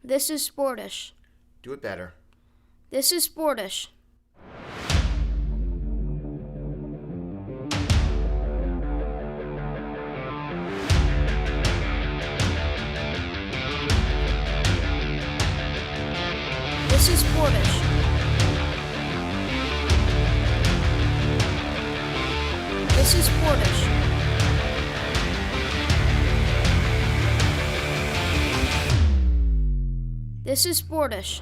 This is Sportish. Do it better. This is Sportish. This is Sportish. This is Sportish. This is Sportish.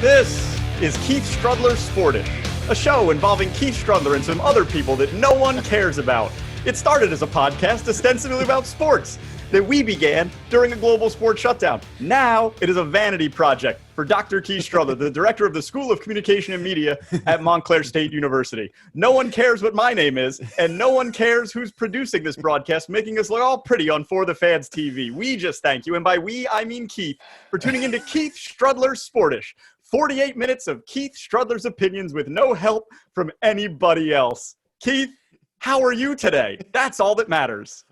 This is Keith Strudler Sportish, a show involving Keith Strudler and some other people that no one cares about. It started as a podcast ostensibly about sports that we began during a global sports shutdown. Now it is a vanity project for Dr. Keith Strudler, the director of the School of Communication and Media at Montclair State University. No one cares what my name is, and no one cares who's producing this broadcast, making us look all pretty on For the Fans TV. We just thank you, and by we, I mean Keith, for tuning into Keith Strudler Sportish. 48 minutes of Keith Strudler's opinions with no help from anybody else. Keith, how are you today? That's all that matters.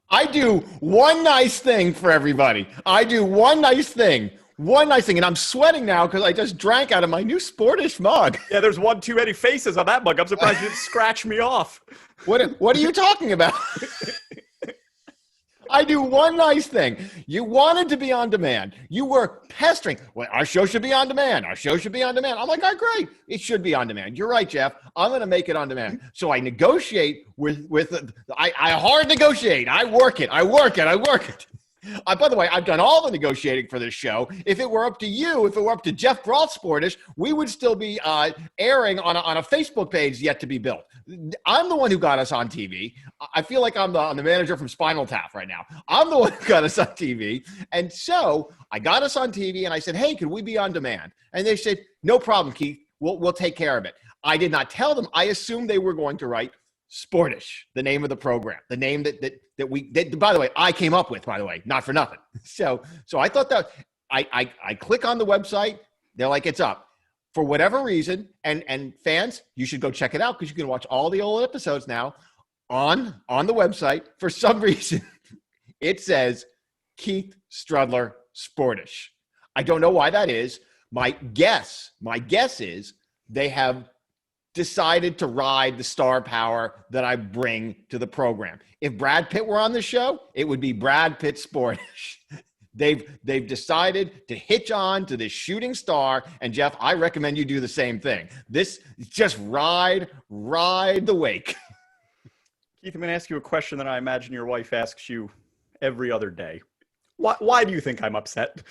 I do one nice thing for everybody. I do one nice thing. And I'm sweating now because I just drank out of my new Sportish mug. Yeah, there's one too many faces on that mug. I'm surprised you didn't scratch me off. What are you talking about? I do one nice thing. You wanted to be on demand. You were pestering. Well, our show should be on demand. I'm like, oh, great. It should be on demand. You're right, Jeff. I'm going to make it on demand. So I negotiate I hard negotiate. I work it. By the way, I've done all the negotiating for this show. If it were up to you, if it were up to Geoff Brault Sportish, we would still be airing on a Facebook page yet to be built. I'm the one who got us on TV. I feel like I'm the manager from Spinal Tap right now. I'm the one who got us on TV. And so I got us on TV and I said, hey, could we be on demand? And they said, no problem, Keith. We'll take care of it. I did not tell them. I assumed they were going to write Sportish, the name of the program, the name that by the way, I came up with, by the way, not for nothing. So I thought that I click on the website. They're like, it's up. For whatever reason, and fans, you should go check it out because you can watch all the old episodes now on the website. For some reason, it says Keith Strudler Sportish. I don't know why that is. My guess is they have decided to ride the star power that I bring to the program. If Brad Pitt were on the show, it would be Brad Pitt Sportish. They've decided to hitch on to this shooting star, and Jeff, I recommend you do the same thing. This just ride the wake. Keith, I'm going to ask you a question that I imagine your wife asks you every other day. Why do you think I'm upset?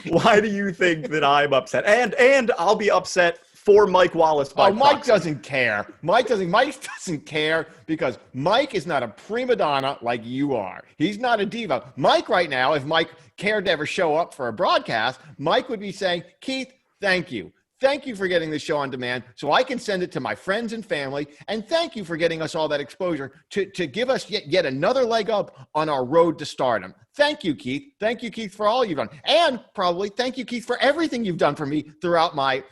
Why do you think that I'm upset? And I'll be upset for Mike Wallace by proxy. Mike doesn't care. Mike doesn't care because Mike is not a prima donna like you are. He's not a diva. Mike right now, if Mike cared to ever show up for a broadcast, Mike would be saying, Keith, thank you. Thank you for getting this show on demand so I can send it to my friends and family. And thank you for getting us all that exposure to give us yet another leg up on our road to stardom. Thank you, Keith. Thank you, Keith, for all you've done. And probably thank you, Keith, for everything you've done for me throughout my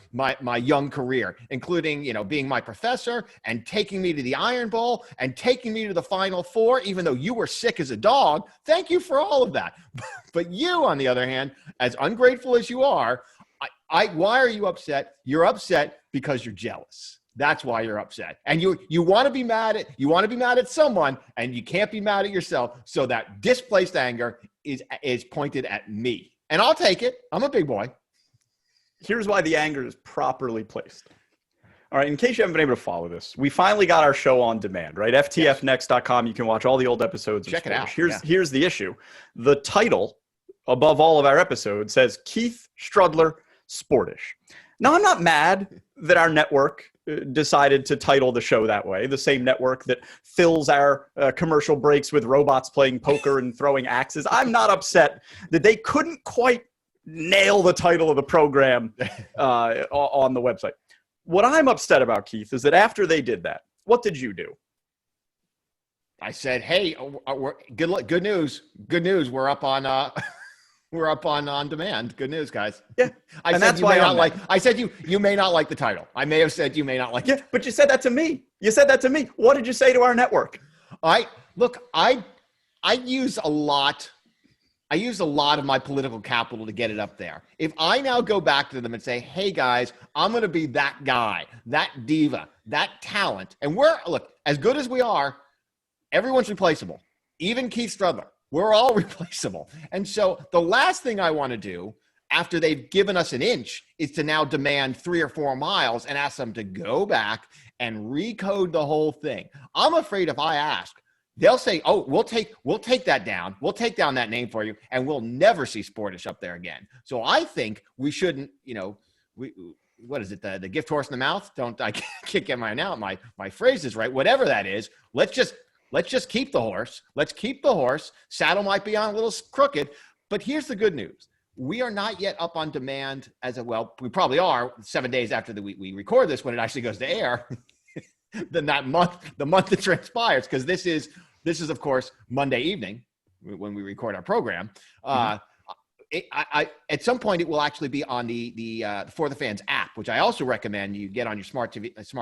young career, including, being my professor and taking me to the Iron Bowl and taking me to the Final Four, even though you were sick as a dog. Thank you for all of that. But you, on the other hand, as ungrateful as you are, why are you upset? You're upset because you're jealous. That's why you're upset. And you want to be mad at someone, and you can't be mad at yourself. So that displaced anger is pointed at me. And I'll take it. I'm a big boy. Here's why the anger is properly placed. All right, in case you haven't been able to follow this, we finally got our show on demand, right? FTFnext.com. You can watch all the old episodes. Check it out. Here's the issue. The title above all of our episodes says Keith Strudler Sportish. Now, I'm not mad that our network decided to title the show that way, the same network that fills our commercial breaks with robots playing poker and throwing axes. I'm not upset that they couldn't quite nail the title of the program on the website. What I'm upset about, Keith, is that after they did that, what did you do? I said, hey, good news. We're up on... We're up on demand. Good news, guys. Yeah, I said you may not like the title. I may have said you may not like it. But you said that to me. What did you say to our network? I look, I use a lot. I use a lot of my political capital to get it up there. If I now go back to them and say, hey guys, I'm going to be that guy, that diva, that talent. And look, as good as we are, everyone's replaceable. Even Keith Strudler. We're all replaceable. And so the last thing I want to do after they've given us an inch is to now demand 3 or 4 miles and ask them to go back and recode the whole thing. I'm afraid if I ask, they'll say, oh, we'll take that down. We'll take down that name for you, and we'll never see Sportish up there again. So I think we shouldn't, what is it? The gift horse in the mouth? I can't get my phrases right. Whatever that is, let's just keep the horse. Let's keep the horse. Saddle might be on a little crooked, but here's the good news. We are not yet up on demand we probably are 7 days after we record this when it actually goes to air. Then the month that transpires, because this is of course Monday evening when we record our program. At some point it will actually be on the For the Fans app, which I also recommend you get on your smart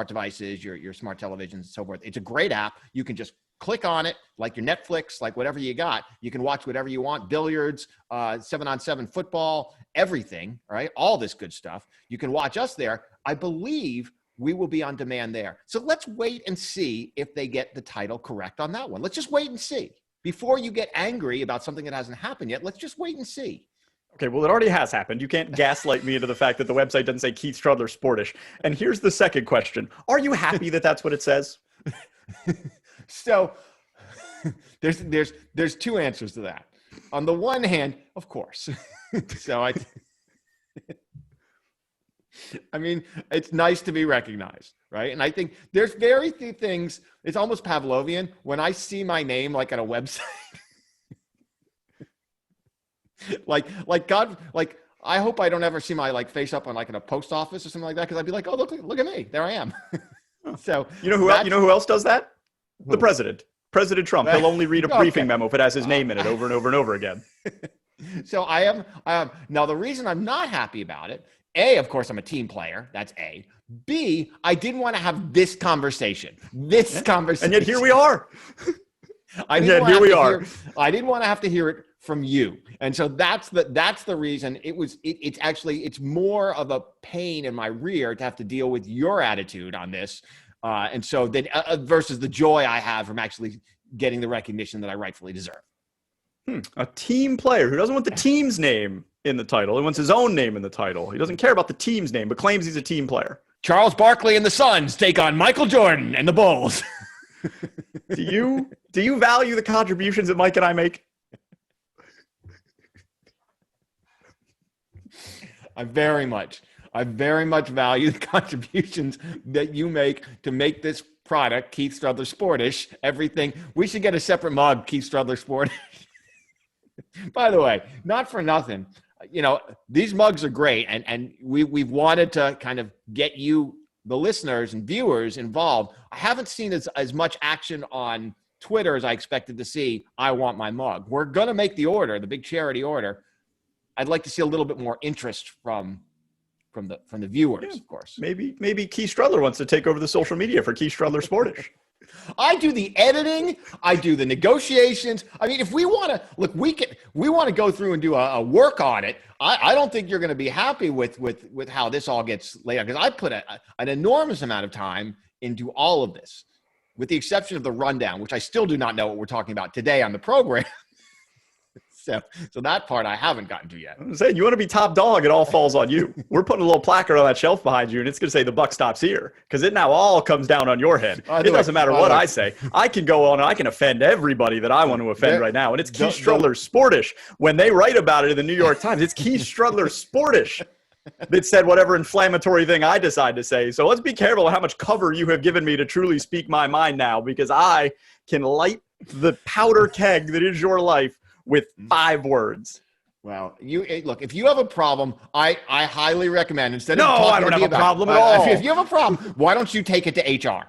devices, your smart televisions, and so forth. It's a great app. You can just click on it like your Netflix, like whatever you got. You can watch whatever you want: billiards, 7-on-7 football, everything. Right, all this good stuff. You can watch us there. I believe we will be on demand there. So let's wait and see if they get the title correct on that one. Let's just wait and see. Before you get angry about something that hasn't happened yet, let's just wait and see. Okay, well, it already has happened. You can't gaslight me into the fact that the website doesn't say Keith Strudler Sportish. And here's the second question. Are you happy that that's what it says? So there's 2 answers to that. On the one hand, of course. I mean, it's nice to be recognized, right? And I think there's very few things, it's almost Pavlovian, when I see my name like on a website. like I hope I don't ever see my face up on in a post office or something like that, because I'd be like, oh, look at me, there I am. So you know who else does that? The president. President Trump. He'll only read a briefing memo if it has his name in it over and over and over again. So I am now, the reason I'm not happy about it, A, of course, I'm a team player. That's A. B, I didn't want to have this conversation. And yet here we are. I didn't want to have to hear it from you. And so that's the reason it's more of a pain in my rear to have to deal with your attitude on this. And so that versus the joy I have from actually getting the recognition that I rightfully deserve. A team player who doesn't want the team's name in the title. He wants his own name in the title. He doesn't care about the team's name, but claims he's a team player. Charles Barkley and the Suns take on Michael Jordan and the Bulls. Do you value the contributions that Mike and I make? I very much value the contributions that you make to make this product, Keith Strudler Sportish, everything. We should get a separate mug, Keith Strudler Sportish. By the way, not for nothing, these mugs are great, and we've wanted to kind of get you, the listeners and viewers, involved. I haven't seen as much action on Twitter as I expected to see. I want my mug. We're going to make the order, the big charity order. I'd like to see a little bit more interest from the viewers, of course. Maybe Keith Strudler wants to take over the social media for Keith Strudler Sportish. I do the editing. I do the negotiations. I mean, if we want to look, we want to go through and do a work audit. I don't think you're going to be happy with how this all gets laid out, because I put an enormous amount of time into all of this, with the exception of the rundown, which I still do not know what we're talking about today on the program. So that part I haven't gotten to yet. I'm saying, you want to be top dog, it all falls on you. We're putting a little placard on that shelf behind you, and it's going to say the buck stops here, because it now all comes down on your head. It doesn't matter what I say. I can go on and I can offend everybody that I want to offend right now, and it's Keith Strudler Sportish. When they write about it in the New York Times, it's Keith Strudler Sportish that said whatever inflammatory thing I decide to say. So let's be careful how much cover you have given me to truly speak my mind now, because I can light the powder keg that is your life with 5 words. Well, look, if you have a problem, I highly recommend, instead of I don't have a problem at all. If you have a problem, why don't you take it to HR,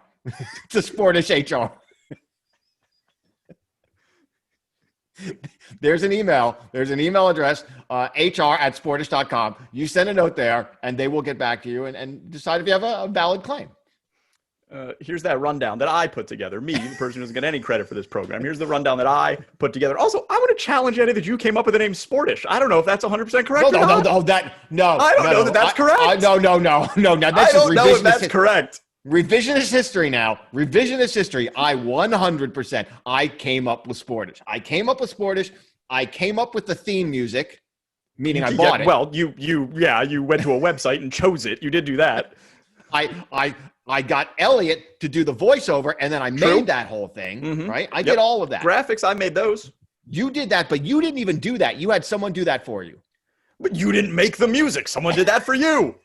to Sportish HR? There's an email address, HR@sportish.com. You send a note there, and they will get back to you and decide if you have a valid claim. Here's that rundown that I put together. Me, the person who doesn't get any credit for this program. Here's the rundown that I put together. Also, I want to challenge Eddie that you came up with the name Sportish. I don't know if that's 100% correct or not. No. I don't know that that's correct. No. Now, I don't know if that's correct. Revisionist history now. Revisionist history. I 100%. I came up with Sportish. I came up with the theme music, meaning I bought it. Well, you went to a website and chose it. You did do that. I got Elliot to do the voiceover, and then I made that whole thing, right? I did all of that. Graphics, I made those. You did that, but you didn't even do that. You had someone do that for you. But you didn't make the music. Someone did that for you.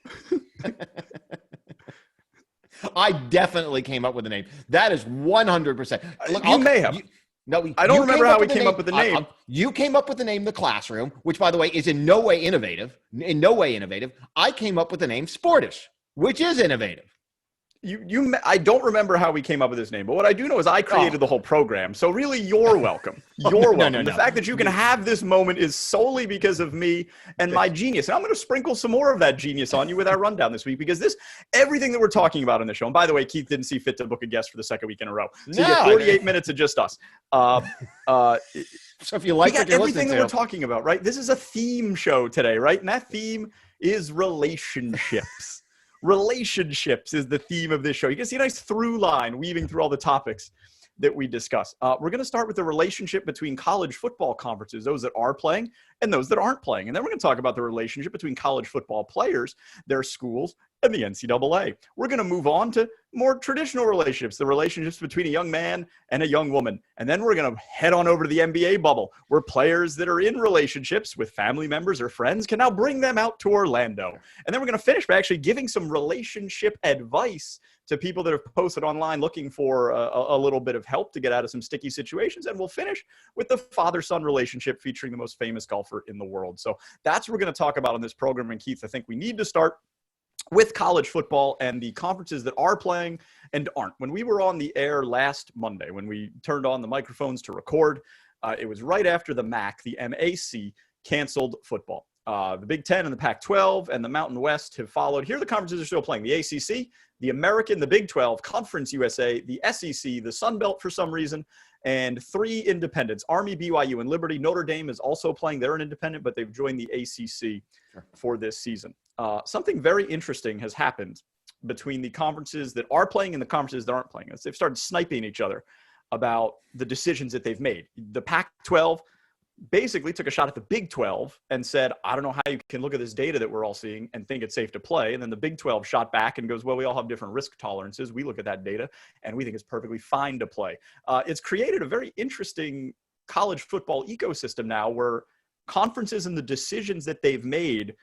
I definitely came up with the name. That is 100%. Look, you may have. I don't remember how we came up with the name. You came up with the name The Classroom, which, by the way, is in no way innovative. I came up with the name Sportish, which is innovative. I don't remember how we came up with this name, but what I do know is I created the whole program. So really, you're welcome. You're welcome. No. The fact that you can have this moment is solely because of me and my genius. And I'm going to sprinkle some more of that genius on you with our rundown this week, because everything that we're talking about in the show. And by the way, Keith didn't see fit to book a guest for the second week in a row. So you get 48 minutes of just us. So if you like what you're everything that we're talking about, right? This is a theme show today, right? And that theme is relationships. Relationships is the theme of this show. You can see a nice through line weaving through all the topics that we discuss. We're going to start with the relationship between college football conferences, those that are playing and those that aren't playing. And then we're going to talk about the relationship between college football players, their schools, and the NCAA. We're going to move on to more traditional relationships, the relationships between a young man and a young woman. And then we're going to head on over to the NBA bubble, where players that are in relationships with family members or friends can now bring them out to Orlando. And then we're going to finish by actually giving some relationship advice to people that have posted online looking for a little bit of help to get out of some sticky situations. And we'll finish with the father-son relationship featuring the most famous golfer in the world. So that's what we're going to talk about on this program. And Keith, I think we need to start with college football and the conferences that are playing and aren't. When we were on the air last Monday, when we turned on the microphones to record, it was right after the MAC, the MAC, canceled football. The Big Ten and the Pac-12 and the Mountain West have followed. Here the conferences are still playing. The ACC, the American, the Big 12, Conference USA, the SEC, the Sun Belt for some reason, and 3 independents, Army, BYU, and Liberty. Notre Dame is also playing. They're an independent, but they've joined the ACC for this season. Something very interesting has happened between the conferences that are playing and the conferences that aren't playing. They've started sniping each other about the decisions that they've made. The Pac-12 basically took a shot at the Big 12 and said, I don't know how you can look at this data that we're all seeing and think it's safe to play. And then the Big 12 shot back and goes, well, we all have different risk tolerances. We look at that data and we think it's perfectly fine to play. It's created a very interesting college football ecosystem now, where conferences and the decisions that they've made,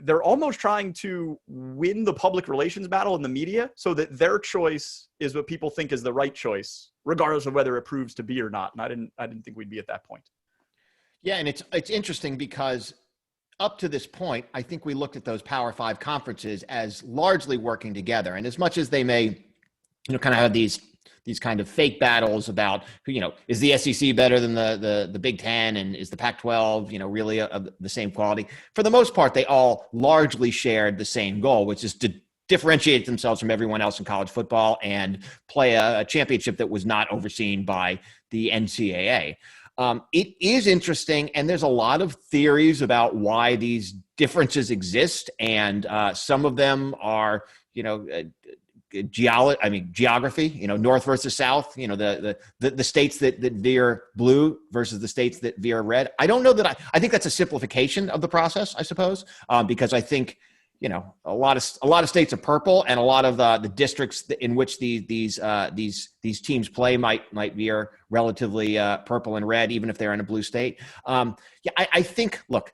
they're almost trying to win the public relations battle in the media so that their choice is what people think is the right choice, regardless of whether it proves to be or not. And I didn't think we'd be at that point. Yeah, and it's interesting because up to this point, I think we looked at those Power 5 conferences as largely working together. And as much as they may, kind of have these kind of fake battles about, is the SEC better than the Big Ten, and is the Pac-12, really of the same quality? For the most part, they all largely shared the same goal, which is to differentiate themselves from everyone else in college football and play a championship that was not overseen by the NCAA. It is interesting, and there's a lot of theories about why these differences exist, and some of them are, geography, north versus south, the states that veer blue versus the states that veer red. I don't know that I think that's a simplification of the process, I suppose, because I think, a lot of states are purple, and a lot of the districts in which these teams play might veer relatively purple and red, even if they're in a blue state. I think, look,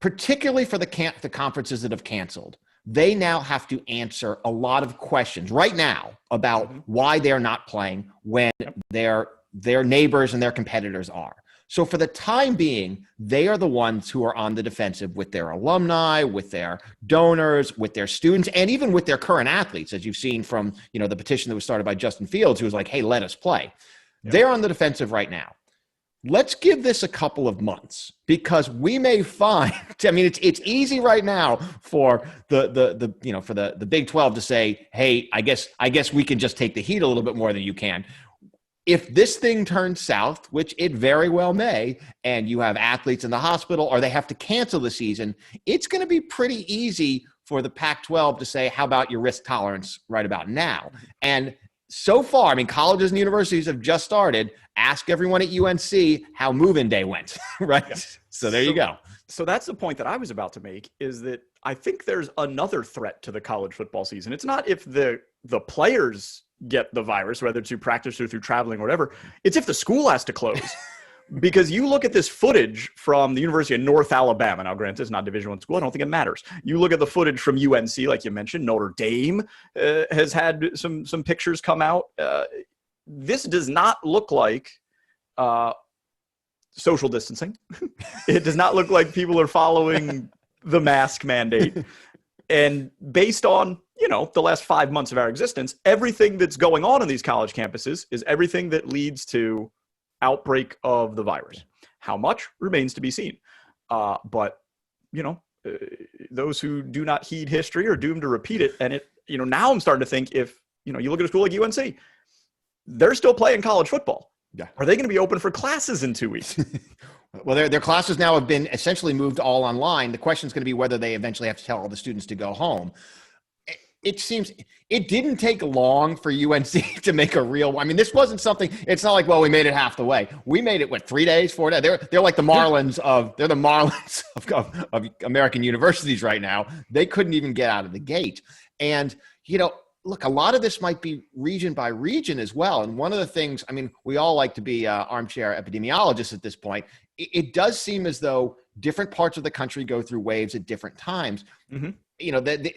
particularly for the conferences that have canceled, they now have to answer a lot of questions right now about why they're not playing when their neighbors and their competitors are. So for the time being, they are the ones who are on the defensive with their alumni, with their donors, with their students, and even with their current athletes, as you've seen from, the petition that was started by Justin Fields, who was like, hey, let us play. Yep. They're on the defensive right now. let's give this a couple of months, because we may find, I mean, it's easy right now for the Big 12 to say, hey, I guess we can just take the heat a little bit more than you can. If this thing turns south, which it very well may, and you have athletes in the hospital or they have to cancel the season, it's going to be pretty easy for the Pac-12 to say, how about your risk tolerance right about now? And so far, I mean, colleges and universities have just started. Ask everyone at UNC how move-in day went, right? Yeah. So there you go. So that's the point that I was about to make, is that I think there's another threat to the college football season. It's not if the players get the virus, whether it's through practice or through traveling or whatever. It's if the school has to close. Because you look at this footage from the University of North Alabama. Now, granted, it's not a Division I school. I don't think it matters. You look at the footage from UNC, like you mentioned. Notre Dame has had some pictures come out. This does not look like social distancing. It does not look like people are following the mask mandate. And based on, the last 5 months of our existence, everything that's going on in these college campuses is everything that leads to outbreak of the virus. How much remains to be seen. But those who do not heed history are doomed to repeat it. And now I'm starting to think, if, you look at a school like UNC, they're still playing college football. Yeah. Are they going to be open for classes in 2 weeks? Well, their classes now have been essentially moved all online. The question is going to be whether they eventually have to tell all the students to go home. It seems it didn't take long for UNC to make a real. I mean, this wasn't something. It's not like, well, we made it half the way. We made it 3 days, 4 days. They're like the Marlins of American universities right now. They couldn't even get out of the gate. And look, a lot of this might be region by region as well. And one of the things, I mean, we all like to be armchair epidemiologists at this point. It does seem as though different parts of the country go through waves at different times. Mm-hmm.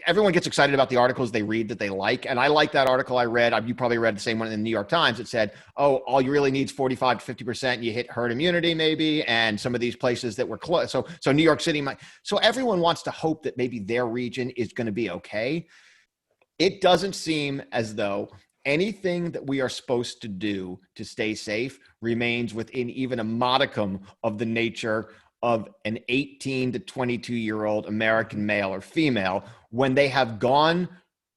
Everyone gets excited about the articles they read that they like. And I like that article I read. You probably read the same one in the New York Times. It said, all you really need is 45 to 50%. And you hit herd immunity maybe. And some of these places that were close. So New York City might. So everyone wants to hope that maybe their region is going to be okay. It doesn't seem as though anything that we are supposed to do to stay safe remains within even a modicum of the nature of an 18 to 22-year-old American male or female when they have gone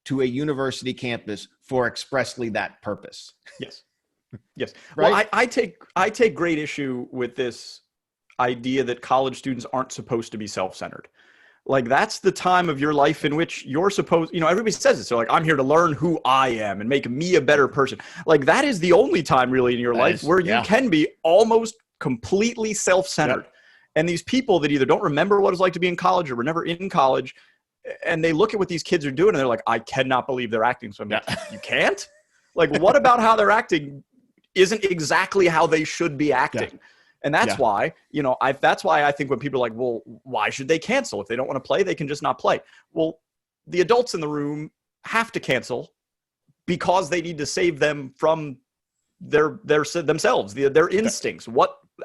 to a university campus for expressly that purpose. Yes. Yes. Right? Well, I take great issue with this idea that college students aren't supposed to be self-centered. Like, that's the time of your life in which you're supposed, everybody says it. So like, I'm here to learn who I am and make me a better person. Like, that is the only time really in your life where you can be almost completely self-centered. Yep. And these people that either don't remember what it's like to be in college or were never in college, and they look at what these kids are doing and they're like, I cannot believe they're acting. So I'm like, you can't? Like, what about how they're acting isn't exactly how they should be acting? Yeah. And that's why, that's why I think when people are like, well, why should they cancel? If they don't want to play, they can just not play. Well, the adults in the room have to cancel because they need to save them from themselves, their instincts,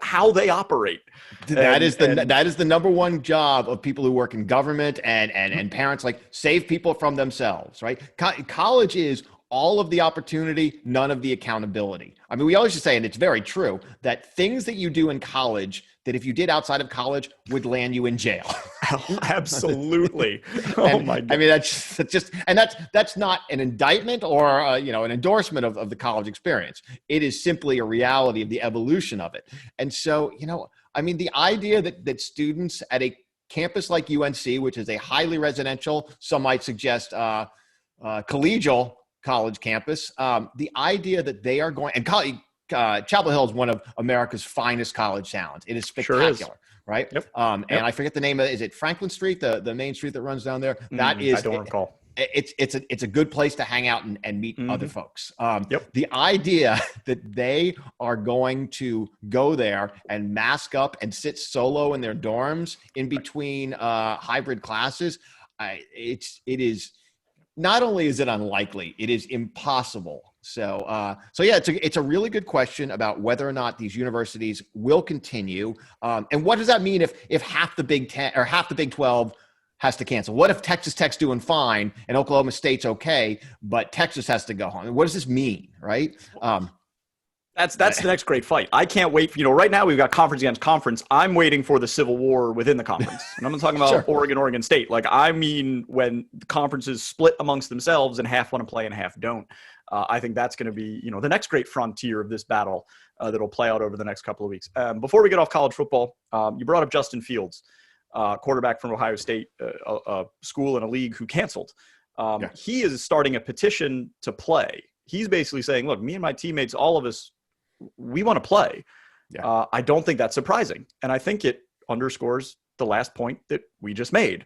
how they operate. That is the number one job of people who work in government and parents, like, save people from themselves, right? College is all of the opportunity, none of the accountability. I mean, we always just say, and it's very true, that things that you do in college that if you did outside of college would land you in jail. Oh, absolutely. Oh my God. I mean, that's not an indictment or an endorsement of the college experience. It is simply a reality of the evolution of it. And so, I mean, the idea that students at a campus like UNC, which is a highly residential, some might suggest collegial college campus, the idea that they are going, and Chapel Hill is one of America's finest college towns. It is spectacular. Sure is. Right. Yep. And I forget the name of it. Is it Franklin Street, the main street that runs down there? That is, I don't recall. It's a good place to hang out and meet other folks. The idea that they are going to go there and mask up and sit solo in their dorms in between hybrid classes, it is. Not only is it unlikely, it is impossible. So yeah, it's a really good question about whether or not these universities will continue. And what does that mean if half the Big 10 or half the Big 12 has to cancel? What if Texas Tech's doing fine and Oklahoma State's okay, but Texas has to go home? What does this mean, right? That's the next great fight. I can't wait for, right now we've got conference against conference. I'm waiting for the civil war within the conference. And I'm not talking about Sure. Oregon State. Like, I mean, when the conferences split amongst themselves and half want to play and half don't. I think that's going to be, the next great frontier of this battle that'll play out over the next couple of weeks. Before we get off college football, you brought up Justin Fields, quarterback from Ohio State, a school and a league who canceled. He is starting a petition to play. He's basically saying, look, me and my teammates, all of us, we want to play. I don't think that's surprising. And I think it underscores the last point that we just made.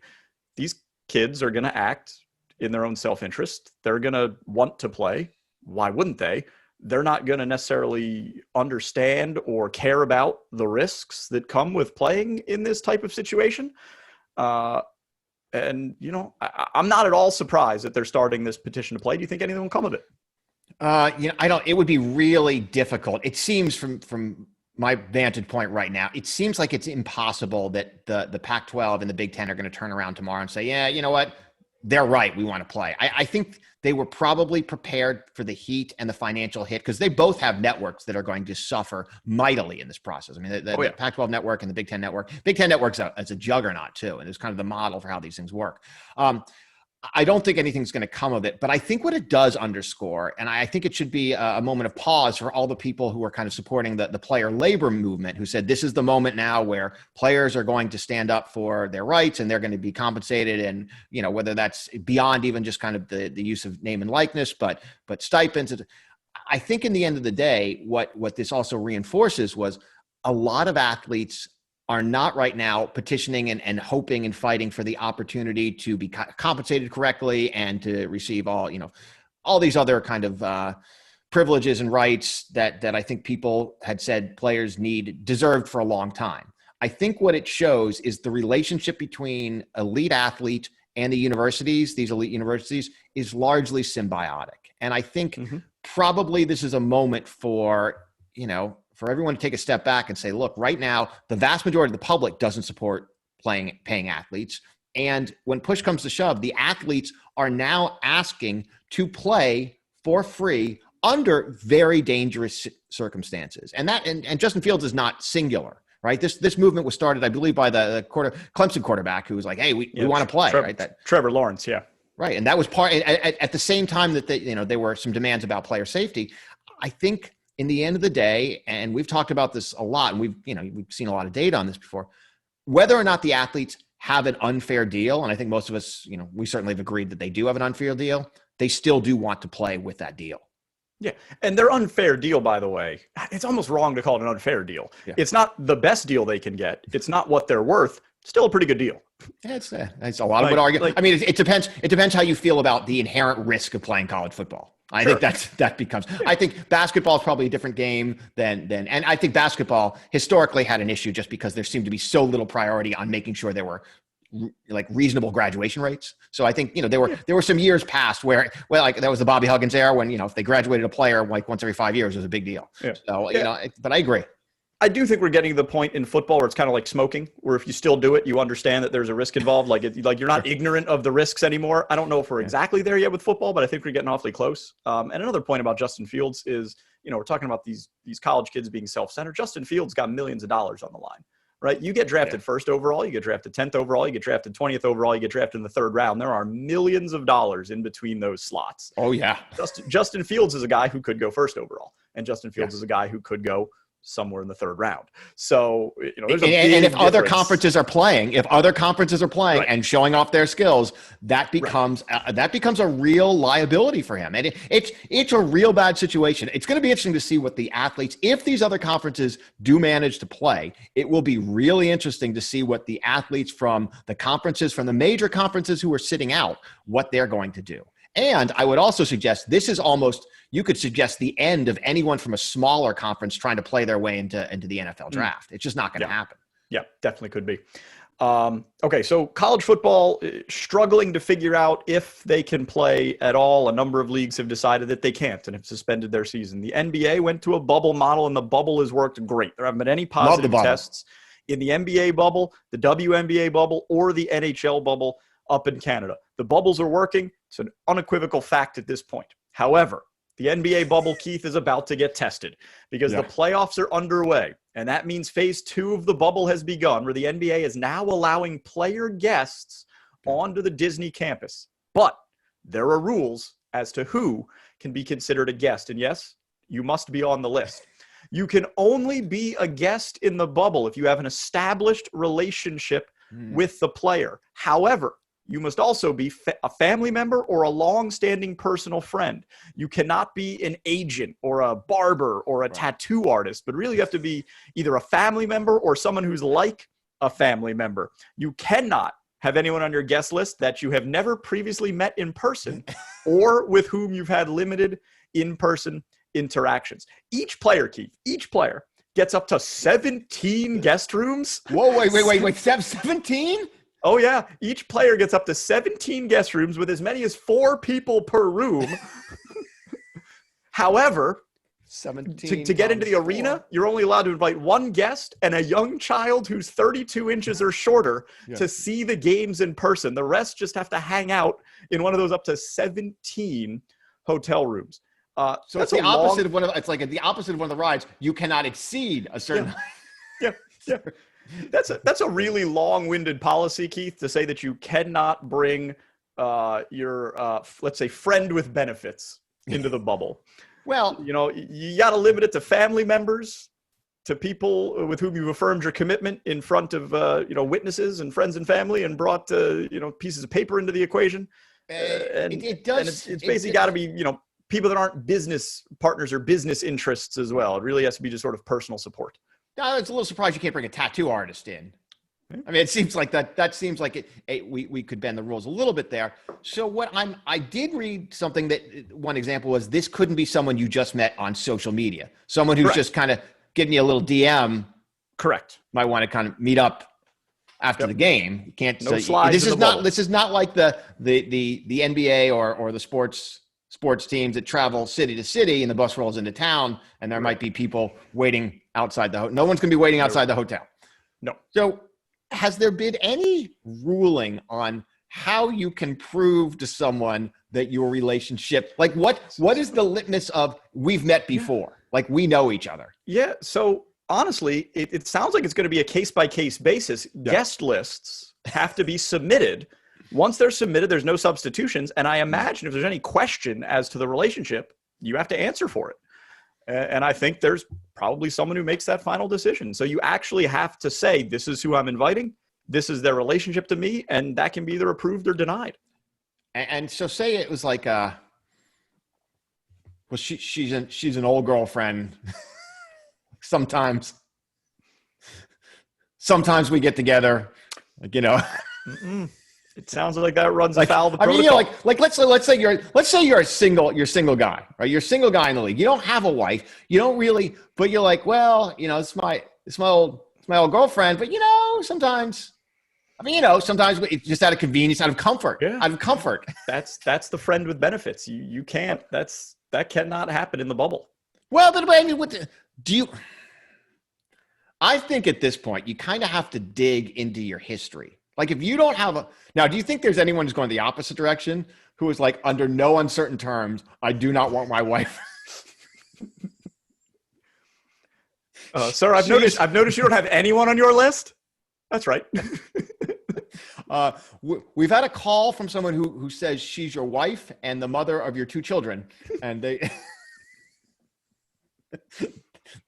These kids are going to act in their own self-interest. They're going to want to play. Why wouldn't they? They're not going to necessarily understand or care about the risks that come with playing in this type of situation. I'm not at all surprised that they're starting this petition to play. Do you think anything will come of it? I don't. It would be really difficult. It seems from my vantage point right now, it seems like it's impossible that the Pac-12 and the Big Ten are going to turn around tomorrow and say, yeah, you know what? They're right. We want to play. I think they were probably prepared for the heat and the financial hit because they both have networks that are going to suffer mightily in this process. I mean, the Pac-12 network and the Big Ten network. Big Ten network's a juggernaut too, and it's kind of the model for how these things work. I don't think anything's going to come of it, but I think what it does underscore, and I think it should be a moment of pause for all the people who are kind of supporting the player labor movement, who said this is the moment now where players are going to stand up for their rights and they're going to be compensated, and whether that's beyond even just kind of the use of name and likeness, but stipends. I think in the end of the day, what this also reinforces was a lot of athletes are not right now petitioning and hoping and fighting for the opportunity to be compensated correctly and to receive all these other kind of privileges and rights that I think people had said players deserved for a long time. I think what it shows is the relationship between elite athlete and the universities, these elite universities, is largely symbiotic. And I think probably this is a moment for everyone to take a step back and say, look, right now, the vast majority of the public doesn't support paying athletes. And when push comes to shove, the athletes are now asking to play for free under very dangerous circumstances. And Justin Fields is not singular, right? This movement was started, I believe, by the Clemson quarterback who was like, hey, we want to play, right? Trevor Lawrence, yeah. Right. And that was part at the same time that there were some demands about player safety. I think in the end of the day, and we've talked about this a lot, and we've seen a lot of data on this before, whether or not the athletes have an unfair deal, and I think most of us, we certainly have agreed that they do have an unfair deal, they still do want to play with that deal. Yeah. And their unfair deal, by the way, it's almost wrong to call it an unfair deal. Yeah. It's not the best deal they can get. It's not what they're worth. Still a pretty good deal. Yeah, it's a lot of would argue. I mean, it depends. It depends how you feel about the inherent risk of playing college football. I think that becomes. I think basketball is probably a different game than, and I think basketball historically had an issue just because there seemed to be so little priority on making sure there were like reasonable graduation rates. So I think there were some years past where like that was the Bobby Huggins era when if they graduated a player like once every 5 years, it was a big deal. Yeah. So but I agree. I do think we're getting to the point in football where it's kind of like smoking, where if you still do it, you understand that there's a risk involved. Like you're not ignorant of the risks anymore. I don't know if we're exactly there yet with football, but I think we're getting awfully close. And another point about Justin Fields is, we're talking about these college kids being self-centered. Justin Fields got millions of dollars on the line, right? You get drafted first overall, you get drafted 10th overall, you get drafted 20th overall, you get drafted in the third round. There are millions of dollars in between those slots. Oh yeah. Justin Fields is a guy who could go first overall, and Justin Fields is a guy who could go somewhere in the third round. So, there's and if other conferences are playing, and showing off their skills, that becomes a real liability for him. And it's a real bad situation. It's going to be interesting to see what the athletes, if these other conferences do manage to play, it will be really interesting to see what the athletes from the major conferences who are sitting out, what they're going to do. And I would also suggest you could suggest the end of anyone from a smaller conference trying to play their way into the NFL draft. It's just not going to happen. Yeah, definitely could be. Okay, so college football struggling to figure out if they can play at all. A number of leagues have decided that they can't and have suspended their season. The NBA went to a bubble model, and the bubble has worked great. There haven't been any positive tests in the NBA bubble, the WNBA bubble, or the NHL bubble up in Canada. The bubbles are working. It's an unequivocal fact at this point. However, The NBA bubble, Keith, is about to get tested because the playoffs are underway. And that means phase 2 of the bubble has begun, where the NBA is now allowing player guests onto the Disney campus. But there are rules as to who can be considered a guest. And yes, you must be on the list. You can only be a guest in the bubble if you have an established relationship with the player. However, you must also be a family member or a long-standing personal friend. You cannot be an agent or a barber or a tattoo artist, but really you have to be either a family member or someone who's like a family member. You cannot have anyone on your guest list that you have never previously met in person or with whom you've had limited in-person interactions. Each player, Keith, gets up to 17 guest rooms. Whoa, wait, 17? Oh, yeah. Each player gets up to 17 guest rooms with as many as 4 people per room. However, 17 to get into the arena, you're only allowed to invite one guest and a young child who's 32 inches or shorter to see the games in person. The rest just have to hang out in one of those up to 17 hotel rooms. So it's the opposite of it's like the opposite of one of the rides. You cannot exceed a certain. Yeah. That's a really long-winded policy, Keith, to say that you cannot bring your let's say friend with benefits into the bubble. Well, you got to limit it to family members, to people with whom you've affirmed your commitment in front of witnesses and friends and family, and brought pieces of paper into the equation. It does. And it's basically got to be people that aren't business partners or business interests as well. It really has to be just sort of personal support. It's a little surprised you can't bring a tattoo artist in. I mean, it seems like that seems like we could bend the rules a little bit there. So I did read something that one example was this couldn't be someone you just met on social media. Someone who's just kind of giving you a little DM. Correct. Might want to kind of meet up after the game. You can't. No slides. This is not like the NBA or the sports teams that travel city to city and the bus rolls into town and there might be people waiting outside the hotel. No one's going to be waiting outside the hotel. No. So has there been any ruling on how you can prove to someone that your relationship, like what is the litmus of we've met before? Like we know each other. Yeah. So honestly, it sounds like it's going to be a case-by-case basis. Yeah. Guest lists have to be submitted. Once they're submitted, there's no substitutions. And I imagine if there's any question as to the relationship, you have to answer for it. And I think there's probably someone who makes that final decision. So you actually have to say, this is who I'm inviting. This is their relationship to me. And that can be either approved or denied. And so say it was like, she's an old girlfriend. Sometimes we get together, It sounds like that runs afoul of the protocol. I mean, let's say you're a single guy, right? You're a single guy in the league. You don't have a wife. You don't really, but you're like, well, it's my old girlfriend. But sometimes it's just out of convenience, out of comfort. Yeah. Out of comfort. That's the friend with benefits. You can't. That cannot happen in the bubble. Well, but I mean, I think at this point you kind of have to dig into your history. Like if you don't have now, do you think there's anyone who's going the opposite direction who is like, under no uncertain terms, I do not want my wife? Sir, I've noticed you don't have anyone on your list. That's right. We've had a call from someone who says she's your wife and the mother of your 2 children, and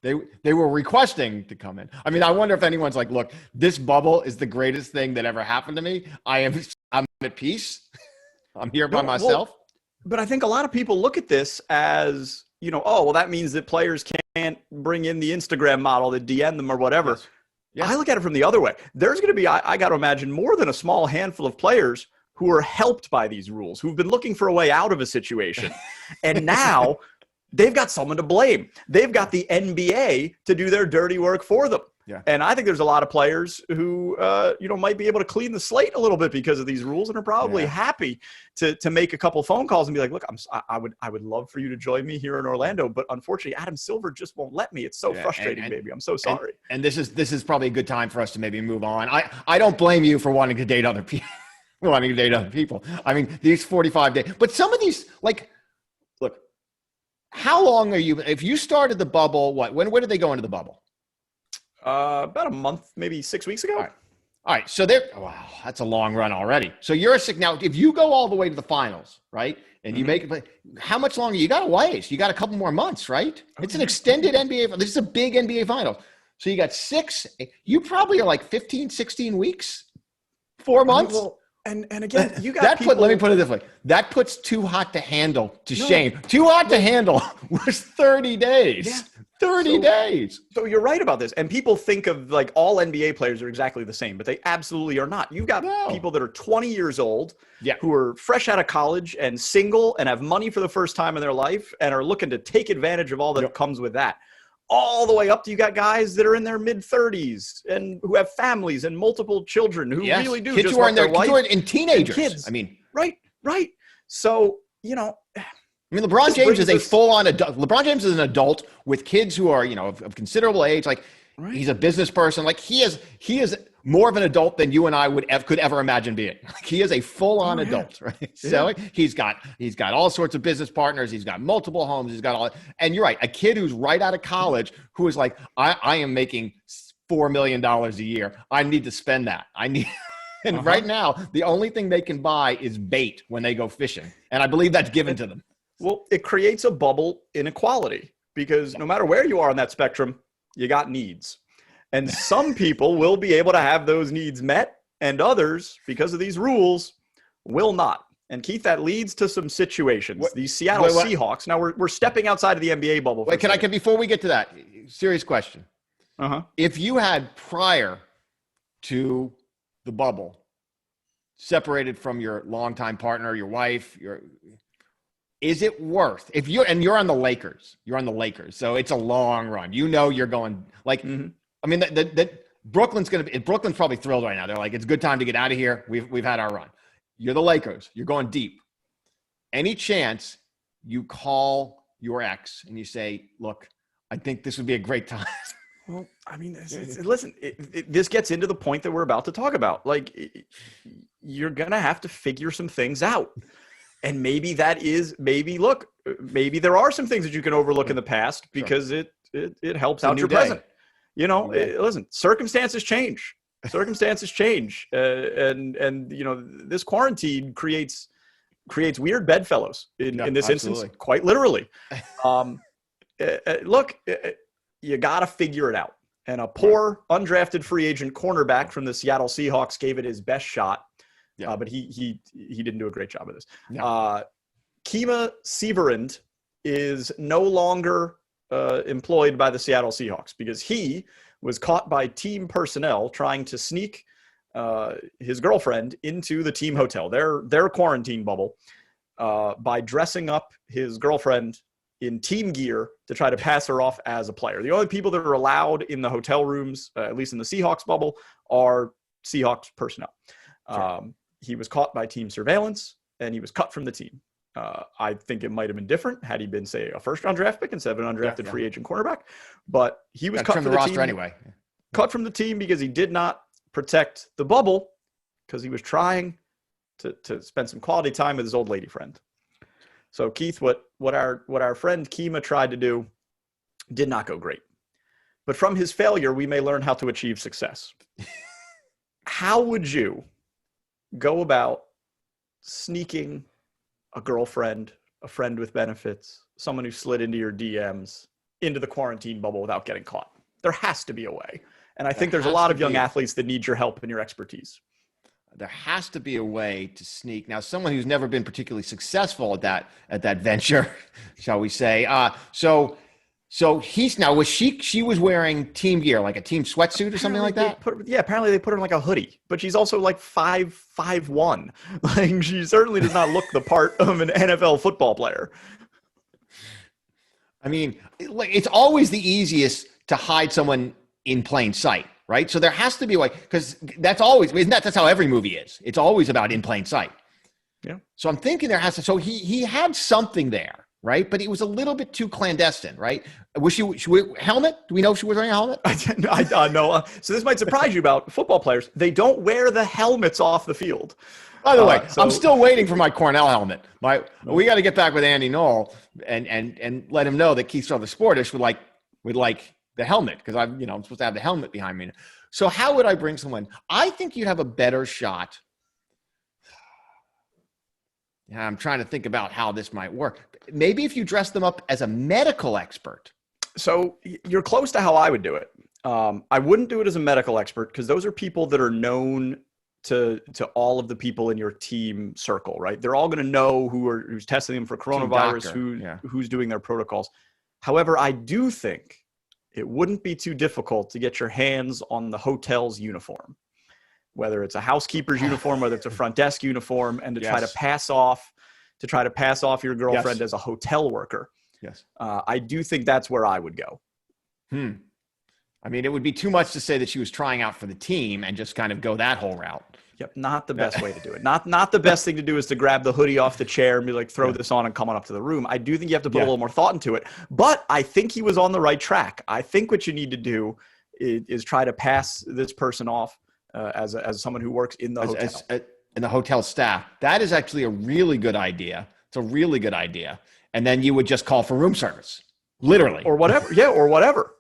they were requesting to come in. I mean, I wonder if anyone's like, look, this bubble is the greatest thing that ever happened to me. I'm at peace. I'm here by myself. Well, but I think a lot of people look at this as, that means that players can't bring in the Instagram model that DM them or whatever. Yes. I look at it from the other way. There's going to be, I got to imagine, more than a small handful of players who are helped by these rules, who've been looking for a way out of a situation. And now they've got someone to blame. They've got the NBA to do their dirty work for them. Yeah. And I think there's a lot of players who, might be able to clean the slate a little bit because of these rules and are probably happy to make a couple phone calls and be like, look, I would love for you to join me here in Orlando, but unfortunately Adam Silver just won't let me. It's so frustrating, baby. I'm so sorry. And this is probably a good time for us to maybe move on. I don't blame you for wanting to date other people. I mean, these 45 days, but some of these, like, look, How long are you? If you started the bubble, when did they go into the bubble? About a month, maybe 6 weeks ago. All right. So wow, that's a long run already. So you're now. If you go all the way to the finals, right, and you make it, how much longer? You got a ways. You got a couple more months, right? It's an extended NBA. This is a big NBA finals. So you got 6. You probably are like 15, 16 weeks, 4 months. Well, and again, you got people. Let me put it this way. That puts Too Hot to Handle to shame. Too Hot to Handle was 30 days. Yeah. 30 days. So you're right about this. And people think of like all NBA players are exactly the same, but they absolutely are not. You've got people that are 20 years old who are fresh out of college and single and have money for the first time in their life and are looking to take advantage of all that comes with that. All the way up to you got guys that are in their mid-30s and who have families and multiple children who really do kids just who are want in their their life. kids who are in teenagers. Kids. I mean, right. So, LeBron James is a full-on adult. LeBron James is an adult with kids who are, of considerable age. Like he's a business person. Like he is more of an adult than you and I could ever imagine being. Like he is a full-on adult, right? So he's got all sorts of business partners. He's got multiple homes. He's got all. And you're right, a kid who's right out of college who is like, I am making $4 million a year. I need to spend that. And right now, the only thing they can buy is bait when they go fishing, and I believe that's given to them. Well, it creates a bubble inequality because no matter where you are on that spectrum, you got needs. And some people will be able to have those needs met, and others, because of these rules, will not. And Keith, that leads to some situations. These Seattle Seahawks. Now we're stepping outside of the NBA bubble. Before we get to that, serious question. If you had prior to the bubble separated from your longtime partner, your wife, is it worth you're on the Lakers? You're on the Lakers, so it's a long run. You're going like. I mean, Brooklyn's probably thrilled right now. They're like, it's a good time to get out of here. We've had our run. You're the Lakers. You're going deep. Any chance you call your ex and you say, look, I think this would be a great time. Well, I mean, listen, this gets into the point that we're about to talk about. Like, you're going to have to figure some things out. And maybe there are some things that you can overlook in the past because it helps out your present. Listen, circumstances change. And this quarantine creates weird bedfellows in this instance, quite literally. Look, you got to figure it out. And a poor undrafted free agent cornerback from the Seattle Seahawks gave it his best shot. But he didn't do a great job of this. Kima Severand is no longer employed by the Seattle Seahawks because he was caught by team personnel trying to sneak his girlfriend into the team hotel, their quarantine bubble, by dressing up his girlfriend in team gear to try to pass her off as a player. The only people that are allowed in the hotel rooms, at least in the Seahawks bubble, are Seahawks personnel. He was caught by team surveillance, and he was cut from the team. I think it might have been different had he been, say, a first-round draft pick instead of an undrafted free agent cornerback. But he was cut from the roster team anyway. Cut from the team because he did not protect the bubble because he was trying to spend some quality time with his old lady friend. So, Keith, what our friend Kima tried to do did not go great. But from his failure, we may learn how to achieve success. How would you go about sneaking a girlfriend, a friend with benefits, someone who slid into your DMs, into the quarantine bubble without getting caught? There has to be a way. And I think there's a lot of young athletes that need your help and your expertise. There has to be a way to sneak. Now, someone who's never been particularly successful at that venture, shall we say. So he's now, she was wearing team gear, like a team sweatsuit or something like that? Apparently they put her in like a hoodie, but she's also like 5'1". Like she certainly does not look the part of an NFL football player. I mean, it's always the easiest to hide someone in plain sight, right? So there has to be a way, because that's how every movie is. It's always about in plain sight. Yeah. So I'm thinking so he had something there. right? But it was a little bit too clandestine, right? Was she helmet? Do we know if she was wearing a helmet? I know. So this might surprise you about football players. They don't wear the helmets off the field. By the way, I'm still waiting for my Cornell helmet. We got to get back with Andy Knoll and let him know that Keith Strudler Sportish would like the helmet, because I'm supposed to have the helmet behind me. So how would I bring someone? I think you'd have a better shot. Yeah, I'm trying to think about how this might work. Maybe if you dress them up as a medical expert. So you're close to how I would do it. I wouldn't do it as a medical expert, because those are people that are known to all of the people in your team circle, right? They're all going to know who's testing them for coronavirus, who's doing their protocols. However, I do think it wouldn't be too difficult to get your hands on the hotel's uniform, whether it's a housekeeper's uniform, whether it's a front desk uniform, and to try to pass off your girlfriend as a hotel worker. Yes. I do think that's where I would go. I mean, it would be too much to say that she was trying out for the team and just kind of go that whole route. Yep, not the best way to do it. Not the best thing to do is to grab the hoodie off the chair and be like, throw this on and come on up to the room. I do think you have to put a little more thought into it. But I think he was on the right track. I think what you need to do is try to pass this person off as someone who works in the hotel. In the hotel staff. That is actually a really good idea. It's a really good idea. And then you would just call for room service, literally. Or whatever. Yeah, or whatever.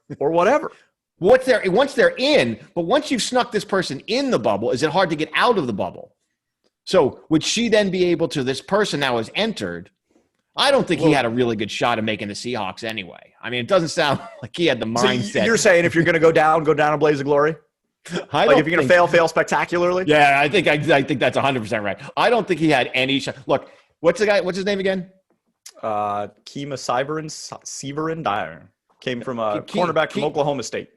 Once they're in, but once you've snuck this person in the bubble, is it hard to get out of the bubble? So would she then be able to, this person now has entered? I don't think he had a really good shot of making the Seahawks anyway. I mean, it doesn't sound like he had the mindset. So you're saying if you're going to go down a blaze of glory? If you're going to fail spectacularly? Yeah, I think that's 100% right. I don't think he had any shot. Look, what's his name again? Kima Severin Dyer. Came from a cornerback from Oklahoma State.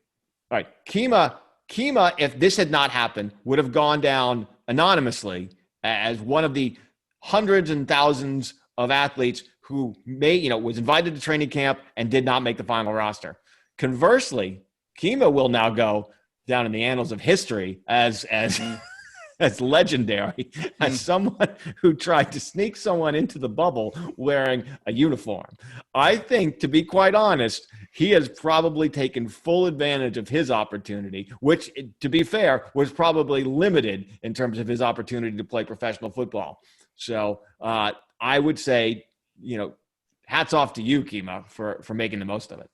All right. Kima, if this had not happened, would have gone down anonymously as one of the hundreds and thousands of athletes who was invited to training camp and did not make the final roster. Conversely, Kima will now go down in the annals of history as legendary as someone who tried to sneak someone into the bubble wearing a uniform. I think, to be quite honest, he has probably taken full advantage of his opportunity, which, to be fair, was probably limited in terms of his opportunity to play professional football. So I would say, hats off to you, Kima, for making the most of it.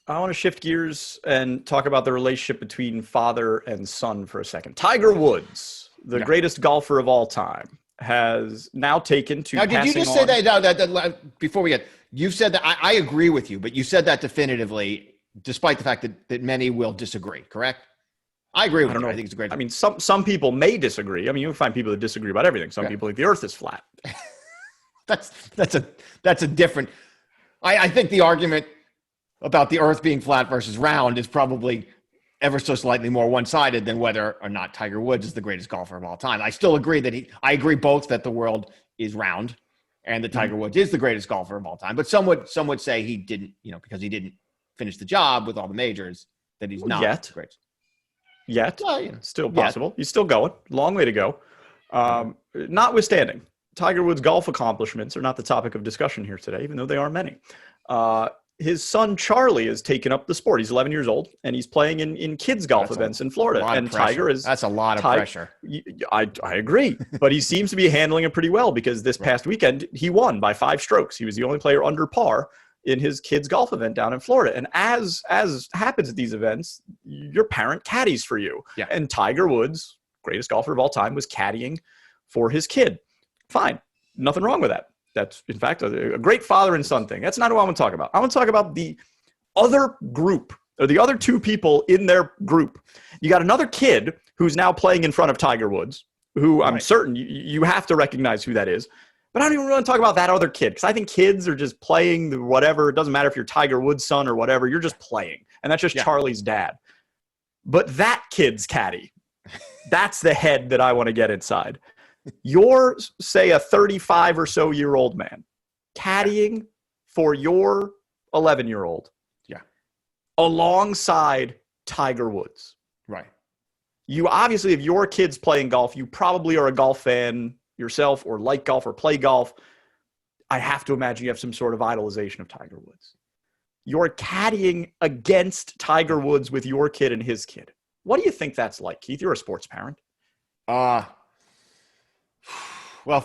I want to shift gears and talk about the relationship between father and son for a second. Tiger Woods, the greatest golfer of all time, has now taken to. Now, did you just say that before we get? You said that I agree with you, but you said that definitively, despite the fact that many will disagree. Correct? I agree with you. I think it's a great. I mean, some people may disagree. I mean, you'll find people that disagree about everything. Some people think the Earth is flat. that's a different. I think the argument about the Earth being flat versus round is probably ever so slightly more one-sided than whether or not Tiger Woods is the greatest golfer of all time. I still agree I agree both that the world is round and that Tiger Woods is the greatest golfer of all time. But some would say he didn't, because he didn't finish the job with all the majors, that he's not the greatest. Well, still possible. He's still going. Long way to go. Notwithstanding, Tiger Woods' golf accomplishments are not the topic of discussion here today, even though they are many. His son, Charlie, has taken up the sport. He's 11 years old, and he's playing in kids' golf events in Florida. And Tiger is... That's a lot of pressure. I agree. But he seems to be handling it pretty well, because this past weekend, he won by 5 strokes. He was the only player under par in his kids' golf event down in Florida. And as happens at these events, your parent caddies for you. Yeah. And Tiger Woods, greatest golfer of all time, was caddying for his kid. Fine. Nothing wrong with that. That's, in fact, a great father and son thing. That's not what I want to talk about. I want to talk about the other group, or the other 2 people in their group. You got another kid who's now playing in front of Tiger Woods, who I'm certain you have to recognize who that is. But I don't even want to talk about that other kid, because I think kids are just playing whatever. It doesn't matter if you're Tiger Woods' son or whatever. You're just playing. And that's just Charlie's dad. But that kid's caddy, that's the head that I want to get inside. You're, say, a 35 or so year old man caddying for your 11-year-old alongside Tiger Woods. Right. You obviously, if your kid's playing golf, you probably are a golf fan yourself, or like golf or play golf. I have to imagine you have some sort of idolization of Tiger Woods. You're caddying against Tiger Woods with your kid and his kid. What do you think that's like, Keith? You're a sports parent. Well,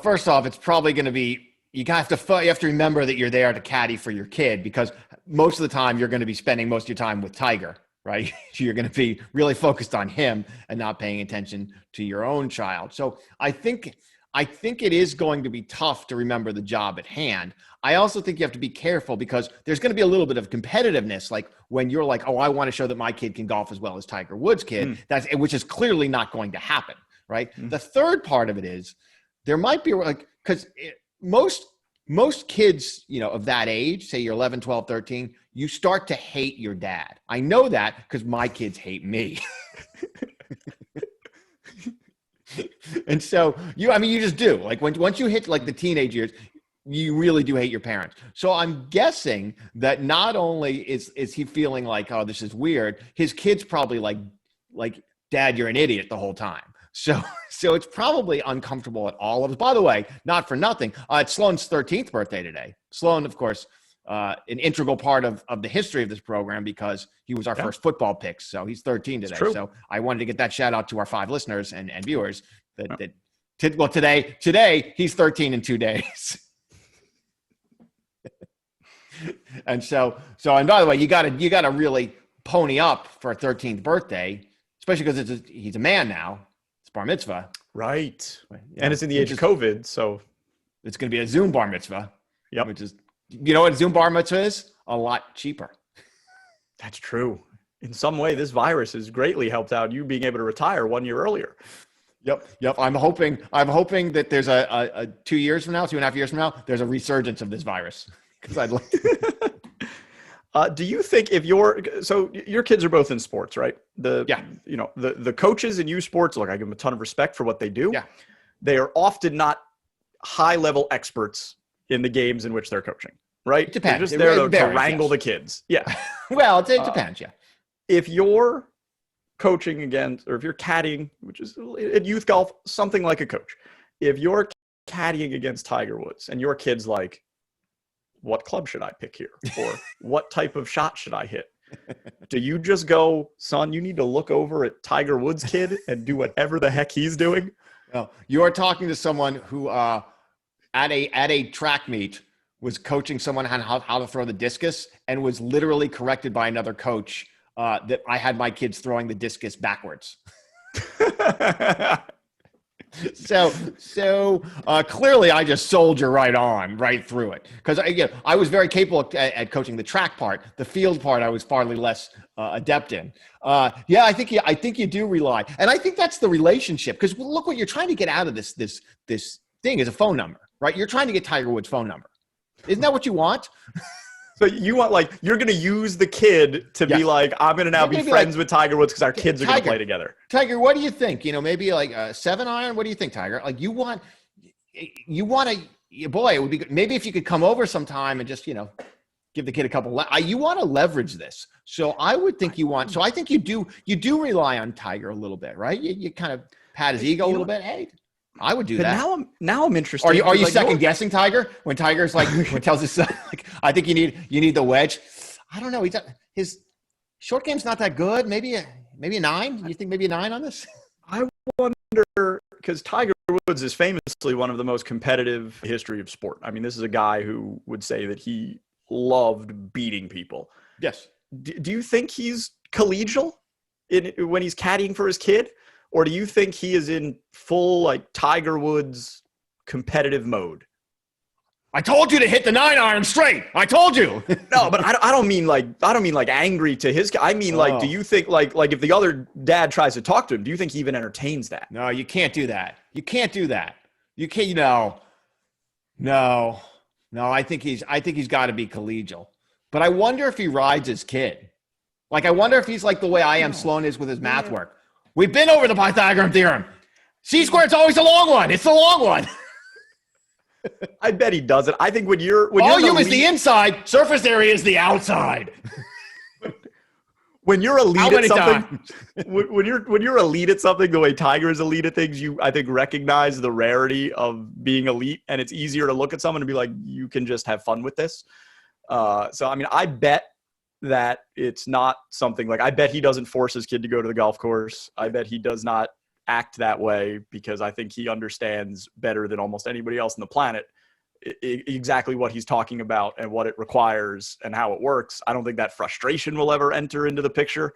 first off, it's probably going to be, you have to remember that you're there to caddy for your kid, because most of the time you're going to be spending most of your time with Tiger, right? You're going to be really focused on him and not paying attention to your own child. So I think it is going to be tough to remember the job at hand. I also think you have to be careful, because there's going to be a little bit of competitiveness. Like when you're like, oh, I want to show that my kid can golf as well as Tiger Woods' kid, which is clearly not going to happen, right? The third part of it is there might be like, because most kids, of that age, say you're 11, 12, 13, you start to hate your dad. I know that because my kids hate me. And so you just do. Like once you hit like the teenage years, you really do hate your parents. So I'm guessing that not only is he feeling like, oh, this is weird, his kid's probably like, Dad, you're an idiot the whole time. So it's probably uncomfortable at all of us. By the way, not for nothing, it's Sloan's 13th birthday today. Sloan, of course, an integral part of the history of this program, because he was our first football pick. So he's 13 today. So I wanted to get that shout out to our 5 listeners and viewers today he's 13 in 2 days. And and by the way, you gotta really pony up for a 13th birthday, especially because he's a man now. It's bar mitzvah. Right. And it's in the age of COVID, so it's going to be a Zoom bar mitzvah. Yep. Which is, what Zoom bar mitzvah is? A lot cheaper. That's true. In some way, this virus has greatly helped out you being able to retire 1 year earlier. Yep. I'm hoping that there's a 2 years from now, 2.5 years from now, there's a resurgence of this virus. Because I'd like to. Do you think your kids are both in sports, right? The coaches in youth sports, look, I give them a ton of respect for what they do. Yeah. They are often not high level experts in the games in which they're coaching, right? It depends. They're just there to wrangle the kids. Yeah. Well, it depends. Yeah. If you're coaching against, or if you're caddying, which is at youth golf, something like a coach, if you're caddying against Tiger Woods and your kid's like, what club should I pick here? Or what type of shot should I hit? Do you just go, son, you need to look over at Tiger Woods' kid and do whatever the heck he's doing? No, you are talking to someone who at a track meet was coaching someone on how to throw the discus, and was literally corrected by another coach that I had my kids throwing the discus backwards. So clearly I just soldier right through it. Because I was very capable at coaching the track part. The field part I was far less adept in. I think you do rely. And I think that's the relationship. Because look, what you're trying to get out of this thing is a phone number, right? You're trying to get Tiger Woods' phone number. Isn't that what you want? So you want, you're going to use the kid to be like, I'm going to now be friends with Tiger Woods because our kids are going to play together. Tiger, what do you think? Maybe like a 7-iron. What do you think, Tiger? Like you want boy, it would be good. Maybe if you could come over sometime and just, give the kid a couple. You want to leverage this. So I would think you want. So I think you do rely on Tiger a little bit, right? You kind of pat his ego a little bit. Hey, I would do that. Now I'm interested. Are you second guessing Tiger when Tiger's like when tells his son like, I think you need the wedge? I don't know. His short game's not that good. Maybe a 9. You think maybe a 9 on this? I wonder, because Tiger Woods is famously one of the most competitive in the history of sport. I mean, this is a guy who would say that he loved beating people. Yes. Do you think he's collegial when he's caddying for his kid? Or do you think he is in full Tiger Woods competitive mode? I told you to hit the 9-iron straight. I told you. No, but I don't mean angry to his. I mean do you think if the other dad tries to talk to him, do you think he even entertains that? No, you can't do that. You can't do that. You can't. No. I think he's got to be collegial. But I wonder if he rides his kid. I wonder if he's like the way I am. Sloan is with his math work. We've been over the Pythagorean theorem. C-squared's always the long one. It's the long one. I bet he doesn't. I think volume is the inside, surface area is the outside. when you're elite How at many something, times? when you're elite at something, the way Tiger is elite at things, you I think recognize the rarity of being elite, and it's easier to look at someone and be like, you can just have fun with this. So I mean, I bet that it's not something like, I bet he doesn't force his kid to go to the golf course. I bet he does not act that way, because I think he understands better than almost anybody else on the planet exactly what he's talking about and what it requires and how it works. I don't think that frustration will ever enter into the picture.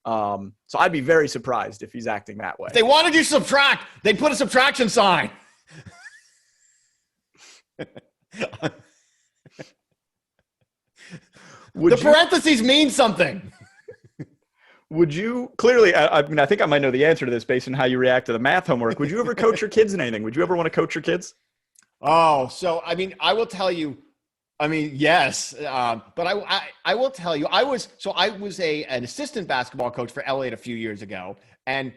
So I'd be very surprised if he's acting that way. If they wanted you to subtract, they'd put a subtraction sign. The parentheses mean something. Would you clearly, I mean, I think I might know the answer to this based on how you react to the math homework. Would you ever coach your kids in anything? Would you ever want to coach your kids? Oh, so I mean, I will tell you. I mean, yes, but I will tell you, I was an assistant basketball coach for Elliott a few years ago, and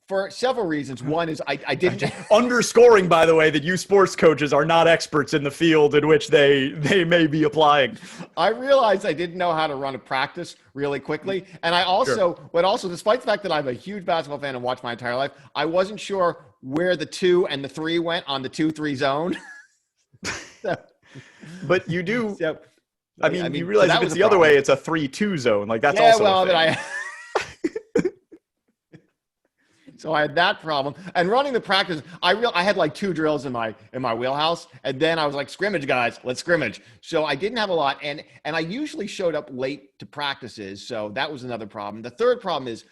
for several reasons. One is I didn't underscoring, by the way, that you sports coaches are not experts in the field in which they may be applying. I realized I didn't know how to run a practice really quickly, and I also, but also, despite the fact that I'm a huge basketball fan and watched my entire life, I wasn't sure where the 2 and the 3 went on the 2-3 zone. But you do. So, I mean, you realize if it's the other way, it's a 3-2 zone. Like that's also. Well, but so I had that problem, and running the practice, I had like 2 drills in my wheelhouse, and then I was like, scrimmage, guys, let's scrimmage. So I didn't have a lot, and I usually showed up late to practices, so that was another problem. The third problem is,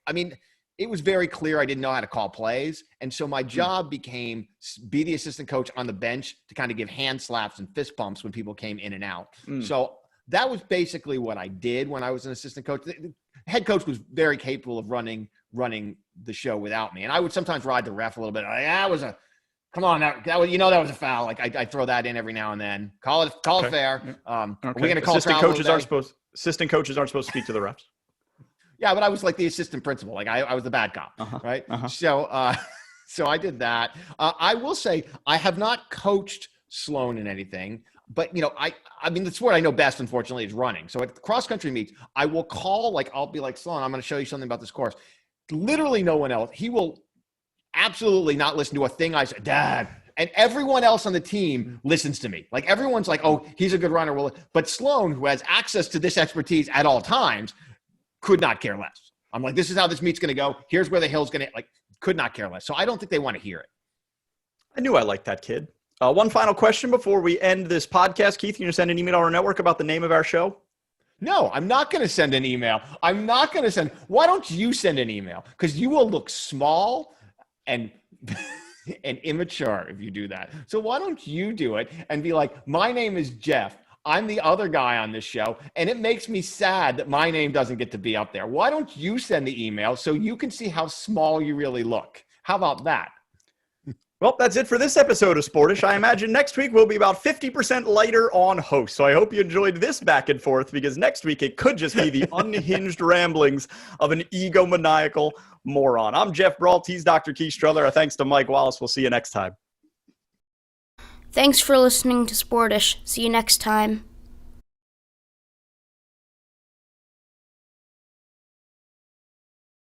I mean, it was very clear I didn't know how to call plays. And so my job became be the assistant coach on the bench to kind of give hand slaps and fist bumps when people came in and out. So that was basically what I did when I was an assistant coach. The head coach was very capable of running the show without me. And I would sometimes ride the ref a little bit. Come on, that was, that was a foul. Like I throw that in every now and then. Call it fair. Are we going to call assistant coaches aren't supposed to speak to the refs? Yeah, but I was like the assistant principal. Like I was the bad cop, right? So I did that. I will say I have not coached Sloan in anything, but I mean the sport I know best, unfortunately, is running. So at cross country meets, I will call, I'll be like, Sloan, I'm going to show you something about this course. Literally no one else. He will absolutely not listen to a thing I say, Dad. And everyone else on the team listens to me. Like everyone's like, oh, he's a good runner. But Sloan, who has access to this expertise at all times, could not care less. I'm like, this is how this meet's going to go. Here's where the hill's going to, could not care less. So I don't think they want to hear it. I knew I liked that kid. One final question before we end this podcast. Keith, you going to send an email to our network about the name of our show? No, I'm not going to send an email. Why don't you send an email? Because you will look small and immature if you do that. So why don't you do it and be like, my name is Geoff. I'm the other guy on this show, and it makes me sad that my name doesn't get to be up there. Why don't you send the email so you can see how small you really look? How about that? Well, that's it for this episode of Sportish. I imagine next week we'll be about 50% lighter on host. So I hope you enjoyed this back and forth, because next week it could just be the unhinged ramblings of an egomaniacal moron. I'm Geoff Brault. He's Dr. Keith Strudler. Our thanks to Mike Wallace. We'll see you next time. Thanks for listening to Sportish. See you next time.